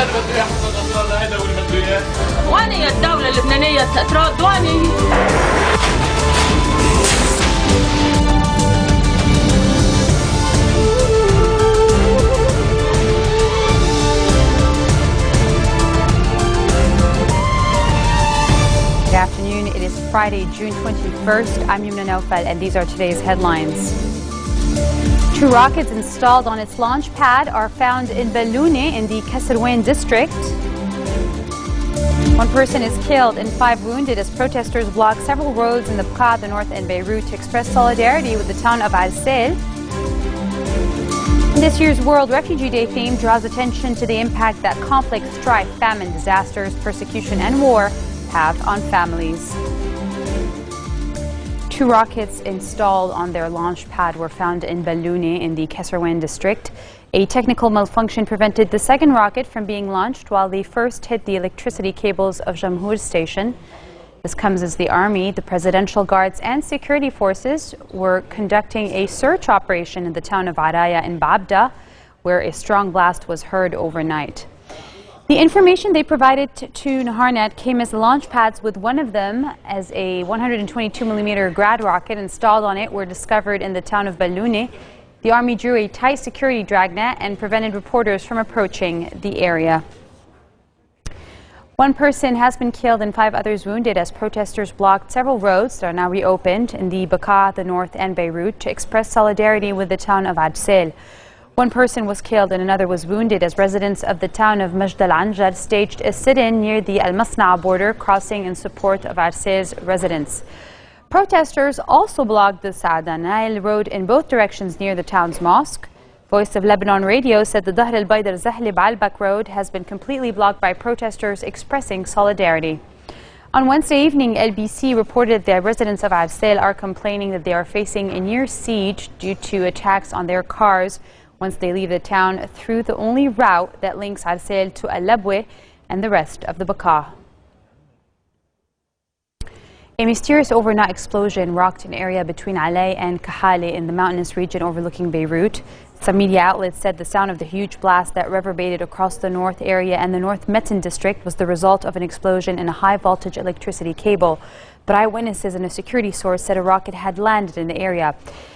اللي بده يحصل اصلا هيدا واللي بده اياه. وين هي الدولة اللبنانية ترد وين هي؟ Good afternoon. It is Friday, June 21st. I'm Yumna Naufal, and these are today's headlines. 2 rockets installed on its launch pad are found in Balloune in the Kasserwan district. 1 person is killed and 5 wounded as protesters block several roads in the Bekaa, the north, and Beirut to express solidarity with the town of Al-Sail. This year's World Refugee Day theme draws attention to the impact that conflict, strife, famine, disasters, persecution, and war have on families. 2 rockets installed on their launch pad were found in Balloune in the Kasserwan district. A technical malfunction prevented the second rocket from being launched while the first hit the electricity cables of Jamhour station. This comes as the army, the presidential guards, and security forces were conducting a search operation in the town of Araya in Babda, where a strong blast was heard overnight. The information they provided to Naharnet came as the launch pads with one of them as a 122mm Grad rocket installed on it were discovered in the town of Balloune. The army drew a tight security dragnet and prevented reporters from approaching the area. 1 person has been killed and 5 others wounded as protesters blocked several roads that are now reopened in the Bekaa, the north, and Beirut to express solidarity with the town of Al-Sail. 1 person was killed and another was wounded as residents of the town of Majd al-Anjal staged a sit-in near the Al-Masna'a border crossing in support of Al-Sail's residents. Protesters also blocked the Saada Nile road in both directions near the town's mosque. Voice of Lebanon Radio said the Dahr al-Baydar Zahlib al-Bak road has been completely blocked by protesters expressing solidarity. On Wednesday evening, LBC reported that residents of Al-Sail are complaining that they are facing a near siege due to attacks on their cars once they leave the town through the only route that links Al-Sail to Al-Labwe and the rest of the Bekaa. A mysterious overnight explosion rocked an area between Alay and Kahale in the mountainous region overlooking Beirut. Some media outlets said the sound of the huge blast that reverberated across the north area and the North Metin district was the result of an explosion in a high-voltage electricity cable. But eyewitnesses and a security source said a rocket had landed in the area.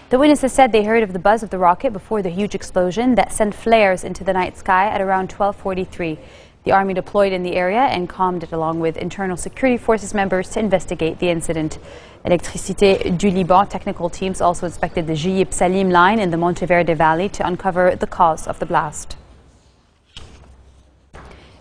The witnesses said they heard of the buzz of the rocket before the huge explosion that sent flares into the night sky at around 12:43. The army deployed in the area and calmed it along with internal security forces members to investigate the incident. Électricité du Liban technical teams also inspected the Jiyib Salim line in the Monteverde Valley to uncover the cause of the blast.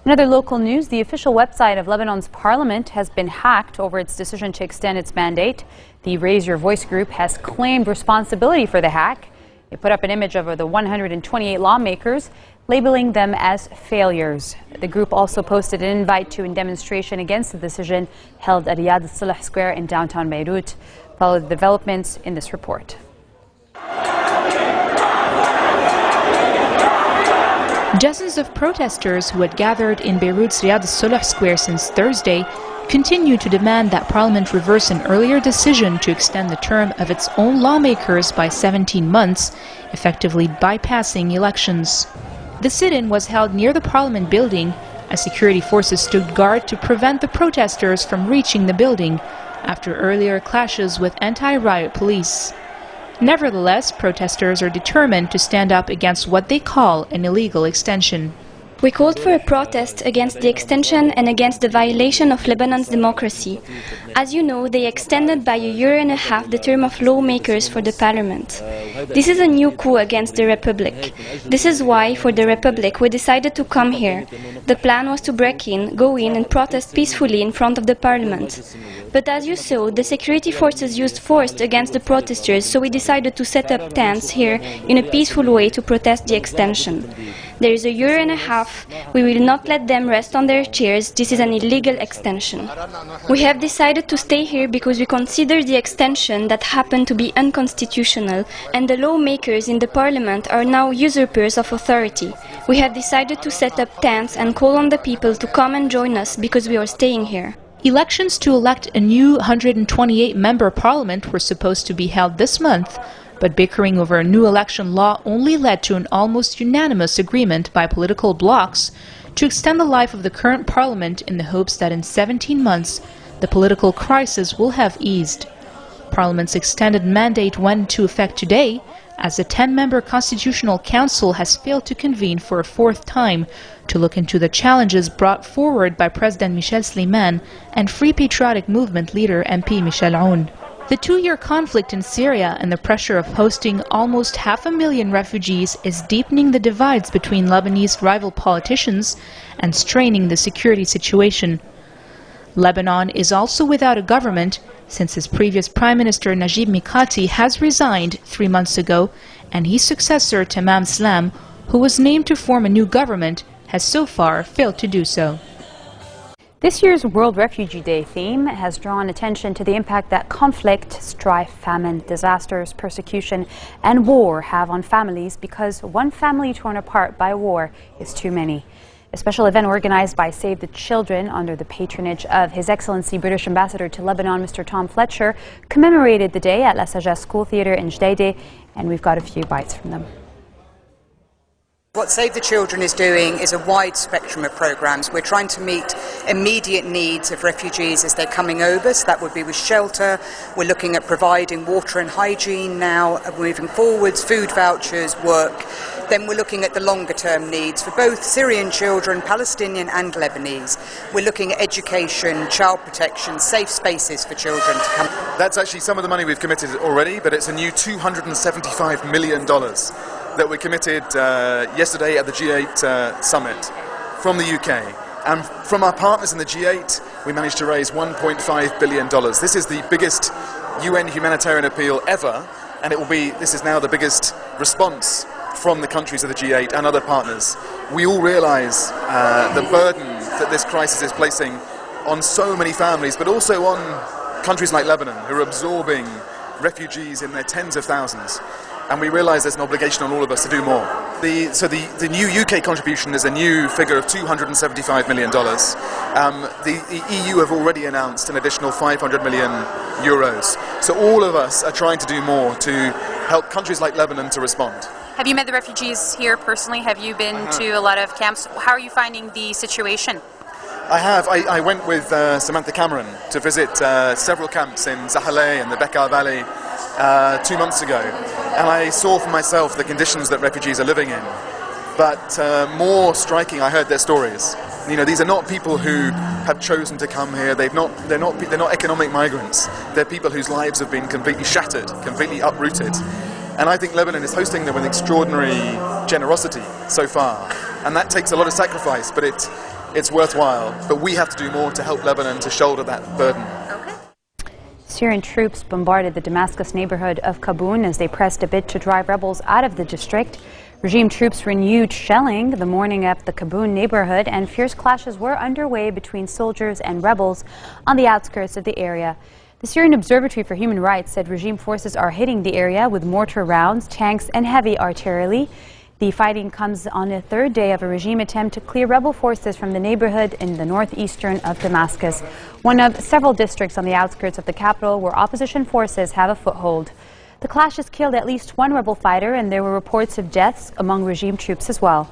In other local news, the official website of Lebanon's parliament has been hacked over its decision to extend its mandate. The Raise Your Voice group has claimed responsibility for the hack. It put up an image of the 128 lawmakers, labeling them as failures. The group also posted an invite to a demonstration against the decision held at Riyadh al-Salah Square in downtown Beirut. Follow the developments in this report. Dozens of protesters who had gathered in Beirut's Riyadh al-Salah Square since Thursday continue to demand that Parliament reverse an earlier decision to extend the term of its own lawmakers by 17 months, effectively bypassing elections. The sit-in was held near the Parliament building as security forces stood guard to prevent the protesters from reaching the building after earlier clashes with anti-riot police. Nevertheless, protesters are determined to stand up against what they call an illegal extension. We called for a protest against the extension and against the violation of Lebanon's democracy. As you know, they extended by 1.5 years the term of lawmakers for the parliament. This is a new coup against the Republic. This is why, for the Republic, we decided to come here. The plan was to go in and protest peacefully in front of the parliament. But as you saw, the security forces used force against the protesters, so we decided to set up tents here in a peaceful way to protest the extension. There is 1.5 years. We will not let them rest on their chairs. This is an illegal extension. We have decided to stay here because we consider the extension that happened to be unconstitutional, and the lawmakers in the parliament are now usurpers of authority. We have decided to set up tents and call on the people to come and join us because we are staying here. Elections to elect a new 128-member parliament were supposed to be held this month, but bickering over a new election law only led to an almost unanimous agreement by political blocs to extend the life of the current parliament in the hopes that in 17 months the political crisis will have eased. Parliament's extended mandate went into effect today, as the 10-member Constitutional Council has failed to convene for a fourth time to look into the challenges brought forward by President Michel Sleiman and Free Patriotic Movement leader MP Michel Aoun. The two-year conflict in Syria and the pressure of hosting almost 500,000 refugees is deepening the divides between Lebanese rival politicians and straining the security situation. Lebanon is also without a government since its previous Prime Minister Najib Mikati has resigned 3 months ago, and his successor Tamam Slam, who was named to form a new government, has so far failed to do so. This year's World Refugee Day theme has drawn attention to the impact that conflict, strife, famine, disasters, persecution and war have on families, because one family torn apart by war is too many. A special event organized by Save the Children under the patronage of His Excellency British Ambassador to Lebanon, Mr. Tom Fletcher, commemorated the day at La Sagesse School Theatre in Jdeide, and we've got a few bites from them. What Save the Children is doing is a wide spectrum of programmes. We're trying to meet immediate needs of refugees as they're coming over, so that would be with shelter. We're looking at providing water and hygiene now, moving forwards, food vouchers, work. Then we're looking at the longer term needs for both Syrian children, Palestinian and Lebanese. We're looking at education, child protection, safe spaces for children to come. That's actually some of the money we've committed already, but it's a new $275 million that we committed yesterday at the G8 summit from the UK. And from our partners in the G8, we managed to raise $1.5 billion. This is the biggest UN humanitarian appeal ever, and this is now the biggest response from the countries of the G8 and other partners. We all realise the burden that this crisis is placing on so many families, but also on countries like Lebanon, who are absorbing refugees in their tens of thousands. And we realise there's an obligation on all of us to do more. So the new UK contribution is a new figure of $275 million. The EU have already announced an additional €500 million. So all of us are trying to do more to help countries like Lebanon to respond. Have you met the refugees here personally? Have you been to a lot of camps? How are you finding the situation? I have. I went with Samantha Cameron to visit several camps in Zahaleh and the Bekaa Valley 2 months ago, and I saw for myself the conditions that refugees are living in. But more striking, I heard their stories. You know, these are not people who have chosen to come here. They're not economic migrants. They're people whose lives have been completely shattered, completely uprooted. And I think Lebanon is hosting them with extraordinary generosity so far, and that takes a lot of sacrifice, but it's worthwhile. But we have to do more to help Lebanon to shoulder that burden. Syrian troops bombarded the Damascus neighborhood of Kaboun as they pressed a bid to drive rebels out of the district. Regime troops renewed shelling the morning of the Kaboun neighborhood, and fierce clashes were underway between soldiers and rebels on the outskirts of the area. The Syrian Observatory for Human Rights said regime forces are hitting the area with mortar rounds, tanks and heavy artillery. The fighting comes on the third day of a regime attempt to clear rebel forces from the neighborhood in the northeastern of Damascus, one of several districts on the outskirts of the capital where opposition forces have a foothold. The clashes killed at least one rebel fighter, and there were reports of deaths among regime troops as well.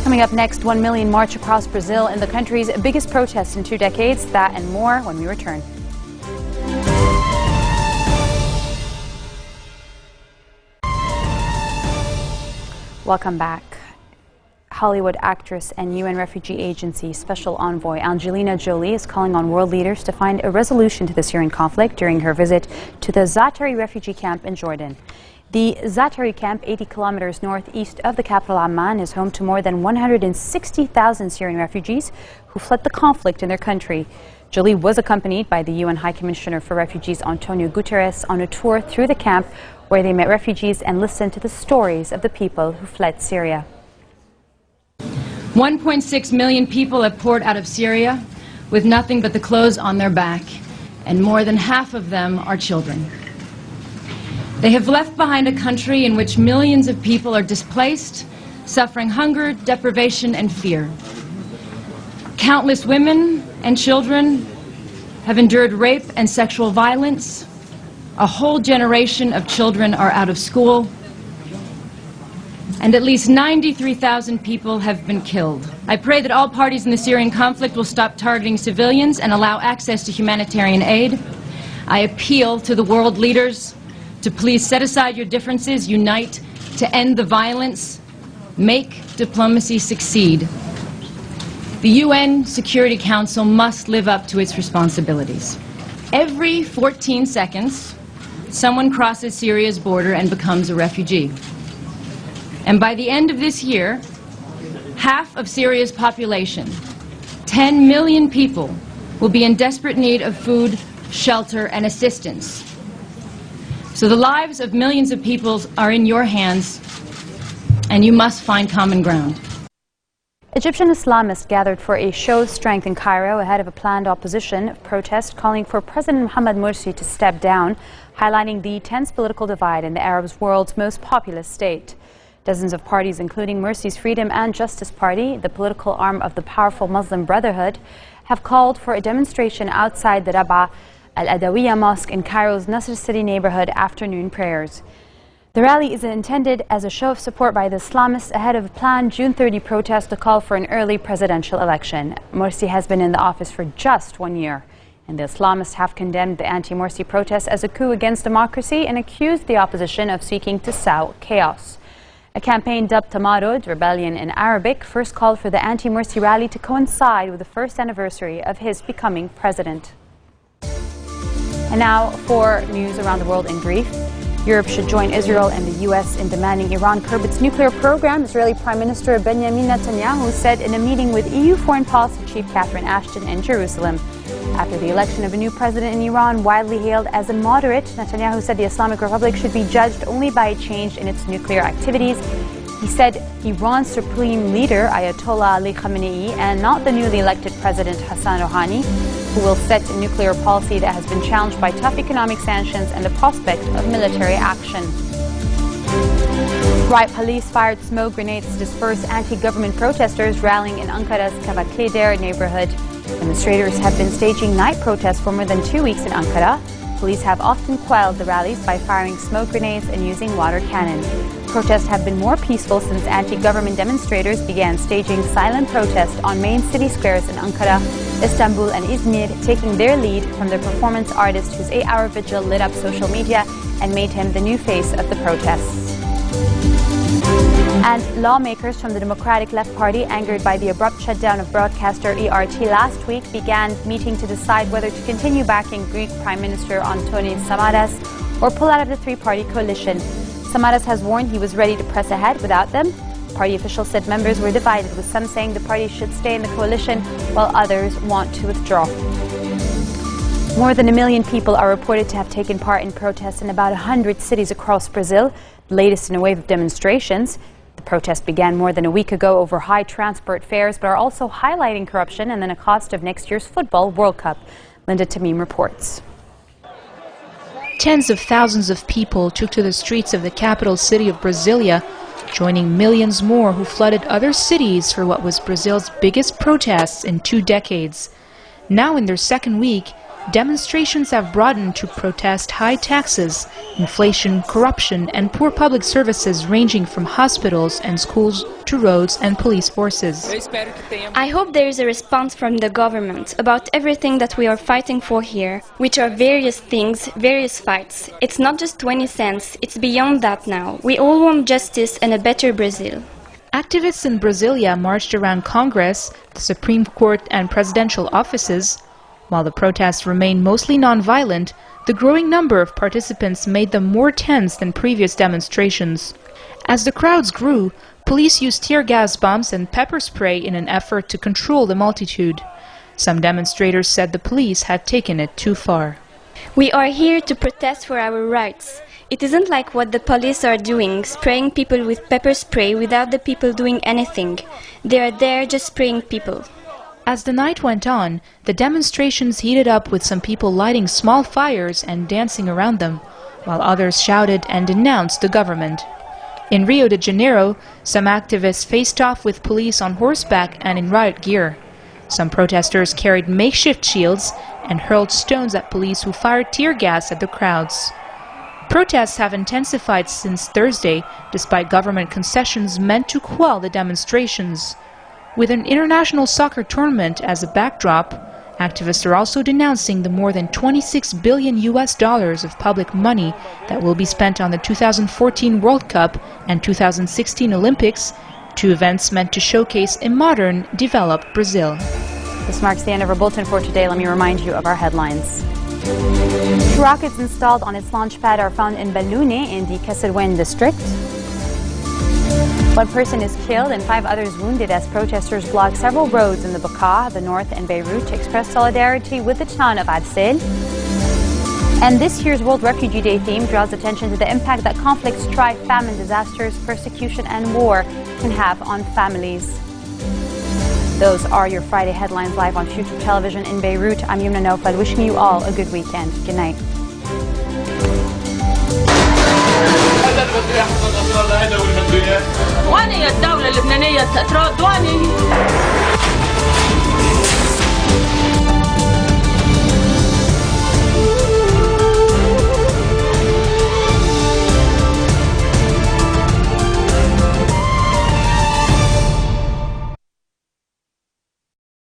Coming up next, 1 million march across Brazil in the country's biggest protest in 2 decades. That and more when we return. Welcome back. Hollywood actress and UN Refugee Agency Special Envoy Angelina Jolie is calling on world leaders to find a resolution to the Syrian conflict during her visit to the Zaatari refugee camp in Jordan. The Zaatari camp, 80 kilometers northeast of the capital Amman, is home to more than 160,000 Syrian refugees who fled the conflict in their country. Jolie was accompanied by the UN High Commissioner for Refugees Antonio Guterres on a tour through the camp where they met refugees and listened to the stories of the people who fled Syria. 1.6 million people have poured out of Syria with nothing but the clothes on their back, and more than half of them are children. They have left behind a country in which millions of people are displaced, suffering hunger, deprivation, and fear. Countless women and children have endured rape and sexual violence. A whole generation of children are out of school. and at least 93,000 people have been killed. I pray that all parties in the Syrian conflict will stop targeting civilians and allow access to humanitarian aid. I appeal to the world leaders to please set aside your differences, unite to end the violence, make diplomacy succeed. The UN Security Council must live up to its responsibilities. Every 14 seconds, someone crosses Syria's border and becomes a refugee. And by the end of this year, half of Syria's population, 10 million people, will be in desperate need of food, shelter, and assistance. So the lives of millions of people are in your hands, and you must find common ground. Egyptian Islamists gathered for a show of strength in Cairo ahead of a planned opposition protest calling for President Mohamed Morsi to step down, highlighting the tense political divide in the Arab world's most populous state. Dozens of parties, including Morsi's Freedom and Justice Party, the political arm of the powerful Muslim Brotherhood, have called for a demonstration outside the Rab'a Al-Adawiyya Mosque in Cairo's Nasr City neighborhood after noon prayers. The rally is intended as a show of support by the Islamists ahead of a planned June 30 protest to call for an early presidential election. Morsi has been in the office for just 1 year, and the Islamists have condemned the anti-Morsi protests as a coup against democracy and accused the opposition of seeking to sow chaos. A campaign dubbed Tamarud, rebellion in Arabic, first called for the anti-Morsi rally to coincide with the first anniversary of his becoming president. And now for news around the world in brief. Europe should join Israel and the U.S. in demanding Iran curb its nuclear program, Israeli Prime Minister Benjamin Netanyahu said in a meeting with EU Foreign Policy Chief Catherine Ashton in Jerusalem. After the election of a new president in Iran, widely hailed as a moderate, Netanyahu said the Islamic Republic should be judged only by a change in its nuclear activities. He said Iran's supreme leader, Ayatollah Ali Khamenei, and not the newly elected president Hassan Rouhani, who will set a nuclear policy that has been challenged by tough economic sanctions and the prospect of military action. Riot police fired smoke grenades to disperse anti-government protesters rallying in Ankara's Kavaklider neighborhood. Demonstrators have been staging night protests for more than 2 weeks in Ankara. Police have often quelled the rallies by firing smoke grenades and using water cannon. Protests have been more peaceful since anti-government demonstrators began staging silent protests on main city squares in Ankara, Istanbul and Izmir, taking their lead from the performance artist whose 8-hour vigil lit up social media and made him the new face of the protests. And lawmakers from the Democratic Left Party, angered by the abrupt shutdown of broadcaster ERT last week, began meeting to decide whether to continue backing Greek Prime Minister Antonis Samaras or pull out of the three-party coalition. Samaras has warned he was ready to press ahead without them. Party officials said members were divided, with some saying the party should stay in the coalition while others want to withdraw. More than 1 million people are reported to have taken part in protests in about 100 cities across Brazil, the latest in a wave of demonstrations. The protests began more than a week ago over high transport fares, but are also highlighting corruption and the cost of next year's Football World Cup. Linda Tamim reports. Tens of thousands of people took to the streets of the capital city of Brasilia, joining millions more who flooded other cities for what was Brazil's biggest protests in 2 decades. Now in their second week, demonstrations have broadened to protest high taxes, inflation, corruption, and poor public services ranging from hospitals and schools to roads and police forces. I hope there is a response from the government about everything that we are fighting for here, which are various things, various fights. It's not just 20 cents, it's beyond that now. We all want justice and a better Brazil. Activists in Brasilia marched around Congress, the Supreme Court, and presidential offices. While the protests remained mostly non-violent, the growing number of participants made them more tense than previous demonstrations. As the crowds grew, police used tear gas bombs and pepper spray in an effort to control the multitude. Some demonstrators said the police had taken it too far. We are here to protest for our rights. It isn't like what the police are doing, spraying people with pepper spray without the people doing anything. They are there just spraying people. As the night went on, the demonstrations heated up with some people lighting small fires and dancing around them, while others shouted and denounced the government. In Rio de Janeiro, some activists faced off with police on horseback and in riot gear. Some protesters carried makeshift shields and hurled stones at police who fired tear gas at the crowds. Protests have intensified since Thursday, despite government concessions meant to quell the demonstrations. With an international soccer tournament as a backdrop, activists are also denouncing the more than $26 billion of public money that will be spent on the 2014 World Cup and 2016 Olympics, two events meant to showcase a modern, developed Brazil. This marks the end of our bulletin for today. Let me remind you of our headlines. Rockets installed on its launch pad are found in Balloune in the Kasserwen district. One person is killed and 5 others wounded as protesters blocked several roads in the Bekaa, the north, and Beirut to express solidarity with the town of Adsel. And this year's World Refugee Day theme draws attention to the impact that conflict, strife, famine, disasters, persecution, and war can have on families. Those are your Friday headlines live on Future Television in Beirut. I'm Yumna Naufal, wishing you all a good weekend. Good night. وين هي الدولة اللبنانية تردوني